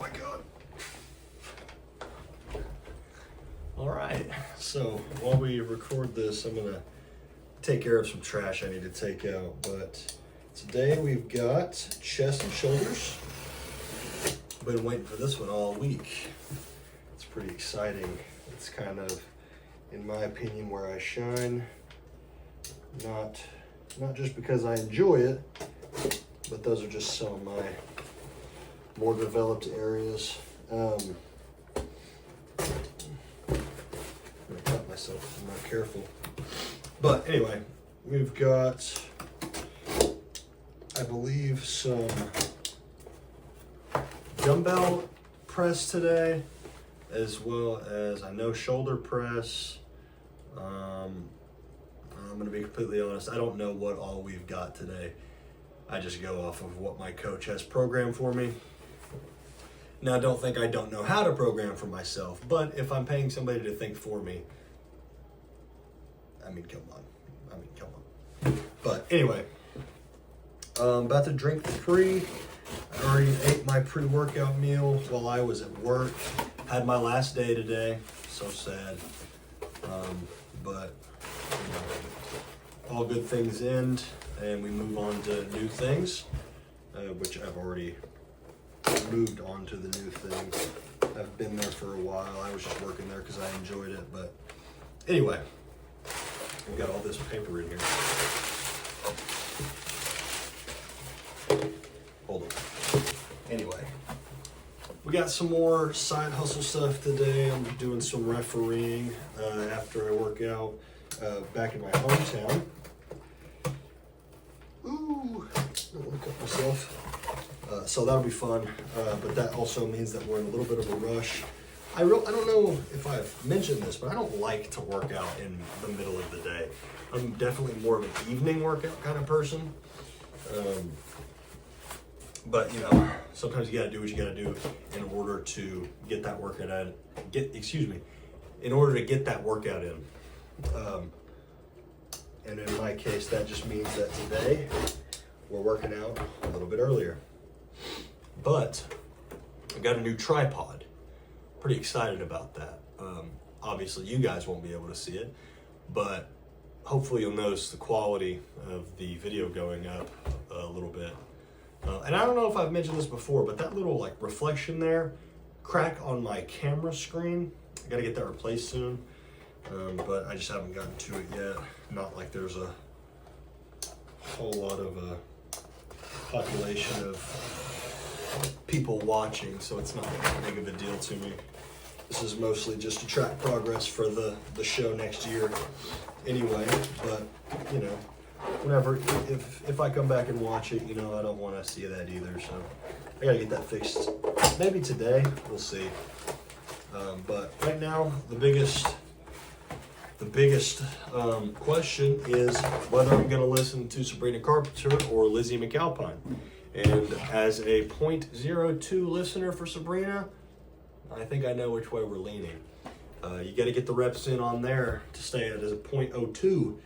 my God. All right, so while we record this, I'm gonna take care of some trash I need to take out. But today we've got chest and shoulders. Been waiting for this one all week. It's pretty exciting. It's kind of, in my opinion, where I shine. Not just because I enjoy it, but those are just some of my more developed areas. I'm gonna cut myself if I'm not careful. But anyway, we've got, I believe, some dumbbell press today, as well as, I know, shoulder press. I'm gonna be completely honest, I don't know what all we've got today. I just go off of what my coach has programmed for me. Now, don't think I don't know how to program for myself, but if I'm paying somebody to think for me, come on. But anyway, about to drink the pre. I already ate my pre-workout meal while I was at work. Had my last day today, so sad. But you know, all good things end, and we move on to new things, which I've already moved on to the new things. I've been there for a while. I was just working there because I enjoyed it. But anyway, we've got all this paper in here. Hold on. Anyway, we got some more side hustle stuff today. I'm doing some refereeing after I work out back in my hometown. Ooh, don't want to cut myself. So that'll be fun, but that also means that we're in a little bit of a rush. I don't know if I've mentioned this, but I don't like to work out in the middle of the day. I'm definitely more of an evening workout kind of person. But you know, sometimes you gotta do what you gotta do in order to get that workout in order to get that workout in. And in my case, that just means that today we're working out a little bit earlier. But I got a new tripod. Pretty excited about that. Obviously, you guys won't be able to see it, but hopefully you'll notice the quality of the video going up a little bit. And I don't know if I've mentioned this before, but that little like reflection there, crack on my camera screen, I gotta get that replaced soon. But I just haven't gotten to it yet. Not like there's a whole lot of population of people watching, so it's not that big of a deal to me. This is mostly just to track progress for the show next year anyway, but you know, whenever, if I come back and watch it, you know, I don't want to see that either, so I gotta get that fixed. Maybe today, we'll see. But right now, the biggest question is whether I'm gonna listen to Sabrina Carpenter or Lizzie McAlpine. And as a .02 listener for Sabrina, I think I know which way we're leaning. You got to get the reps in on there to stay at as a .02,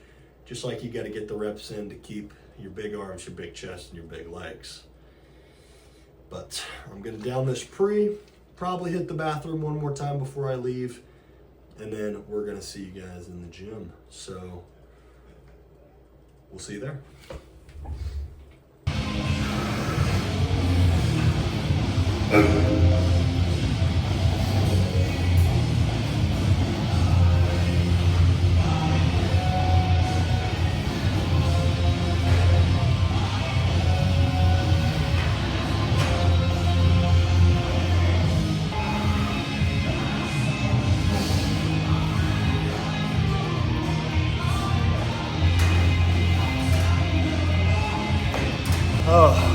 just like you got to get the reps in to keep your big arms, your big chest, and your big legs. But I'm going to down this pre, probably hit the bathroom one more time before I leave, and then we're going to see you guys in the gym. So we'll see you there.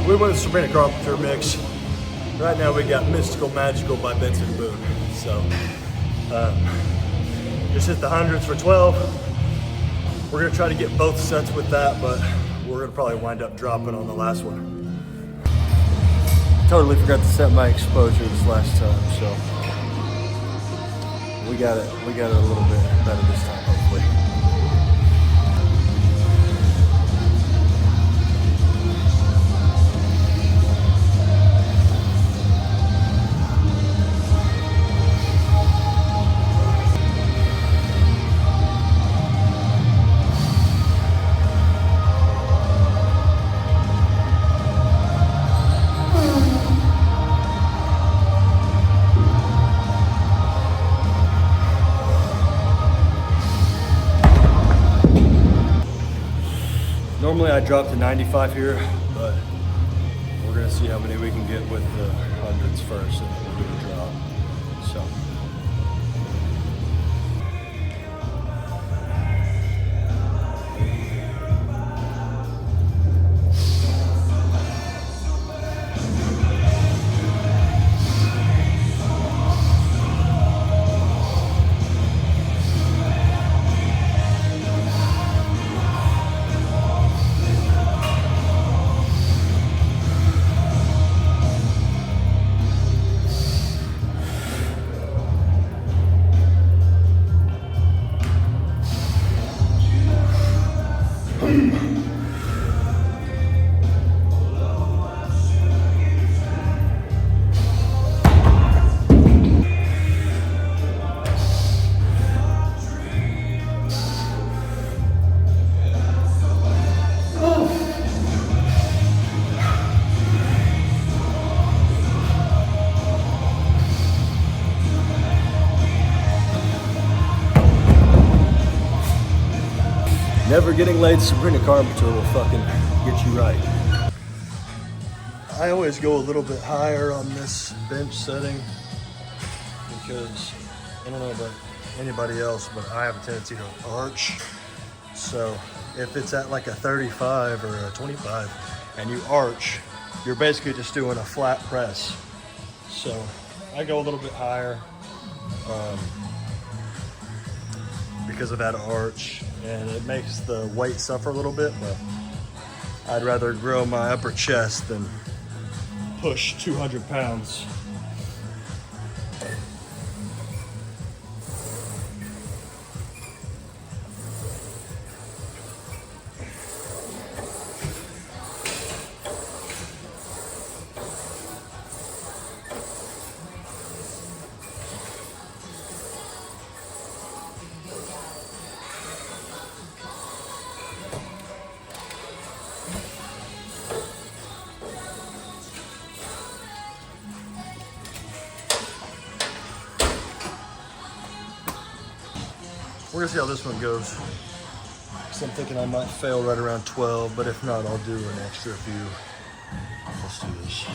We went with Sabrina Carpenter mix. Right now we got Mystical Magical by Benson Boone. So just hit the hundreds for 12. We're gonna try to get both sets with that, but we're gonna probably wind up dropping on the last one. Totally forgot to set my exposure this last time, so we got it a little bit better this time, hopefully. Normally I drop to 95 here, but we're gonna see how many we can get with the hundreds first, and then we'll do a drop. So. Never getting laid Sabrina Carpenter will fucking get you right. I always go a little bit higher on this bench setting because I don't know about anybody else, but I have a tendency to arch. So if it's at like a 35 or a 25 and you arch, you're basically just doing a flat press. So I go a little bit higher because of that arch, and it makes the weight suffer a little bit, but I'd rather grow my upper chest than push 200 pounds. We're gonna see how this one goes. So I'm thinking I might fail right around 12, but if not, I'll do an extra few. Let's do this.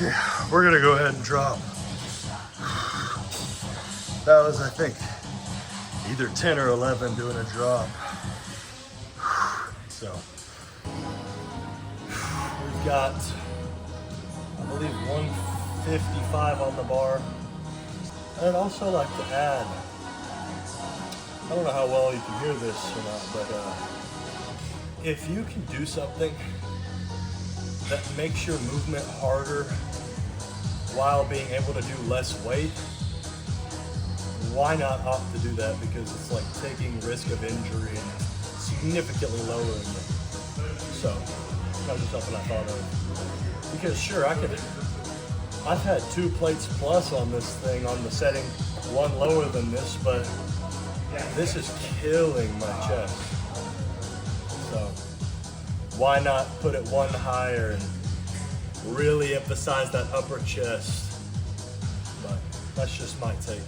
Yeah, we're gonna go ahead and drop. That was, I think, either 10 or 11 doing a drop. So we've got, I believe, 155 on the bar. And I'd also like to add, I don't know how well you can hear this or not, but if you can do something that makes your movement harder while being able to do less weight, why not opt to do that? Because it's like taking risk of injury and significantly lowering it. So that was just something I thought of. Because sure, I've had 2 plates plus on this thing on the setting, one lower than this, but this is killing my chest. So why not put it one higher and really emphasize that upper chest? But that's just my take.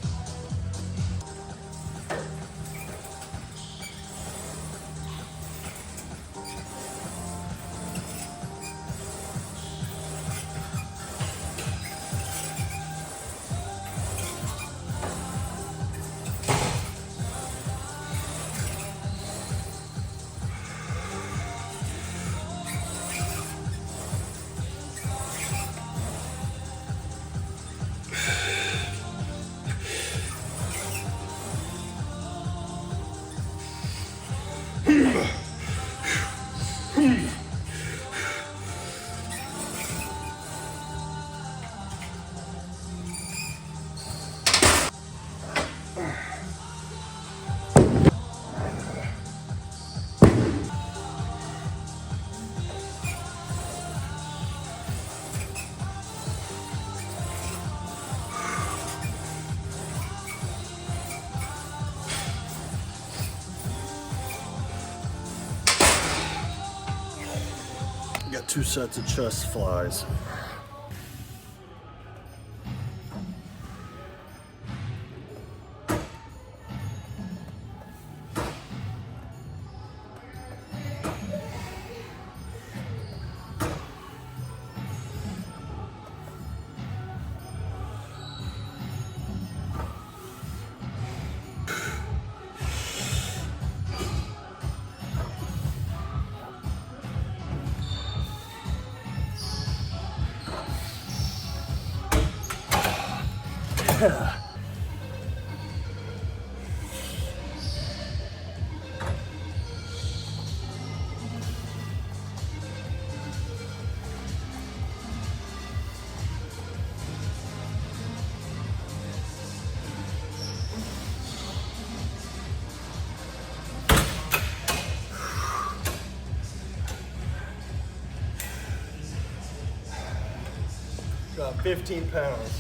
Got 2 sets of chest flies. About 15 pounds.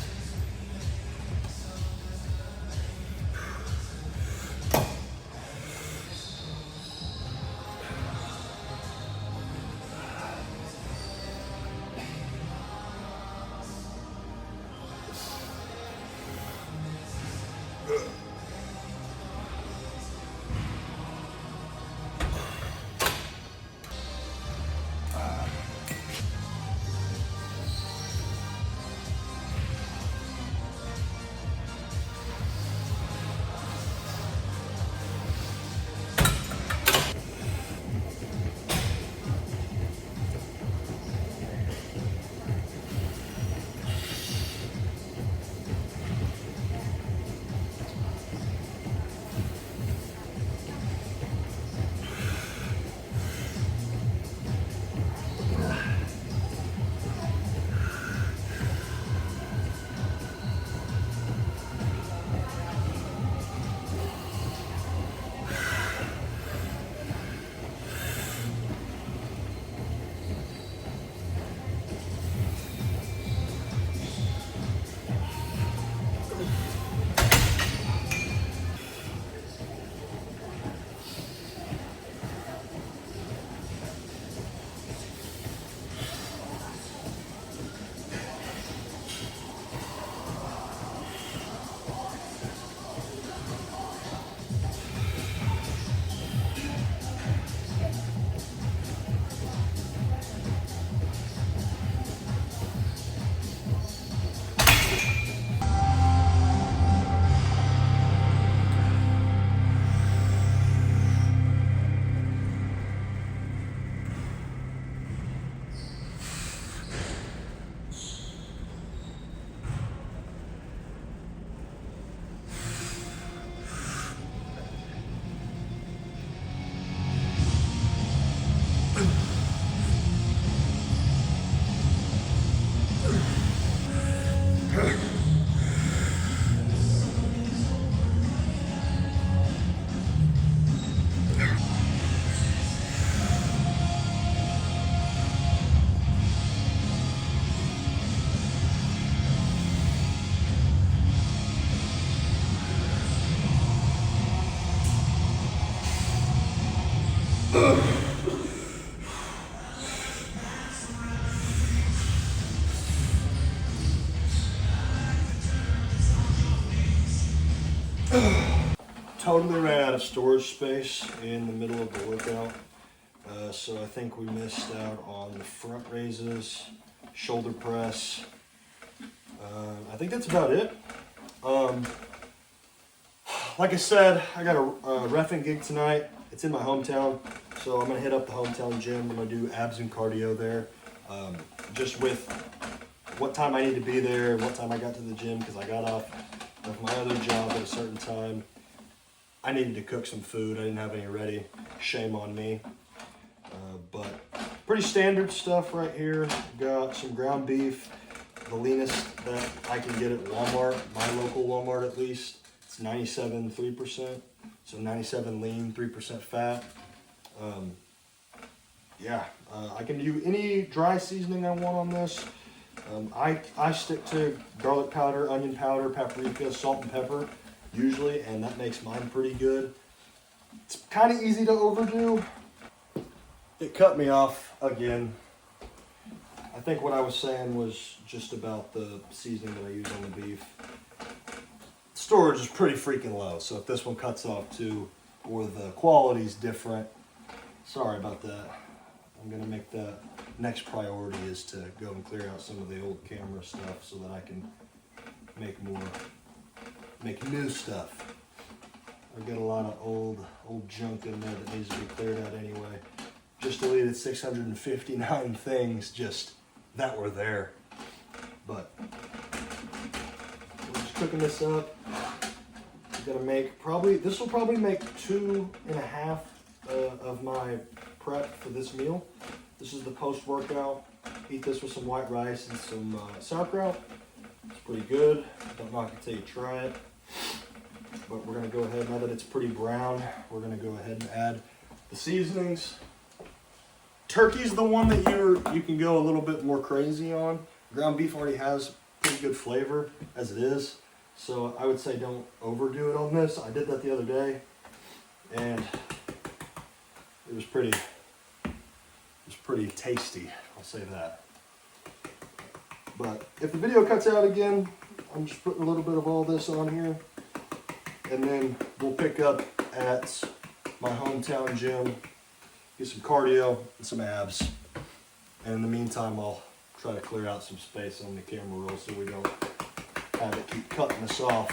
Totally ran out of storage space in the middle of the workout, so I think we missed out on the front raises, shoulder press. I think that's about it. Like I said, I got a reffing gig tonight. It's in my hometown, so I'm gonna hit up the hometown gym. I'm gonna do abs and cardio there, just with what time I need to be there, what time I got to the gym, because I got off of my other job at a certain time. I needed to cook some food. I didn't have any ready. Shame on me. But pretty standard stuff right here. Got some ground beef, the leanest that I can get at Walmart, my local Walmart at least. It's 97 3%, so 97 lean, 3% fat. I can do any dry seasoning I want on this. I stick to garlic powder, onion powder, paprika, salt and pepper usually, and that makes mine pretty good. It's kind of easy to overdo. It cut me off again. I think what I was saying was just about the seasoning that I use on the beef. Storage is pretty freaking low, so if this one cuts off too, or the quality's different, sorry about that. I'm gonna make that next priority is to go and clear out some of the old camera stuff so that I can make new stuff. I've got a lot of old junk in there that needs to be cleared out anyway. Just deleted 659 things just that were there. But we're just cooking this up. I'm gonna make this will probably make 2.5 of my prep for this meal. This is the post-workout. Eat this with some white rice and some sauerkraut. It's pretty good. Don't knock it till you try it. But we're gonna go ahead, now that it's pretty brown, we're gonna go ahead and add the seasonings. Turkey's the one that you can go a little bit more crazy on. Ground beef already has pretty good flavor as it is. So I would say don't overdo it on this. I did that the other day and it was pretty tasty, I'll say that. But if the video cuts out again, I'm just putting a little bit of all this on here. And then we'll pick up at my hometown gym, get some cardio and some abs. And in the meantime, I'll try to clear out some space on the camera roll so we don't have it keep cutting us off.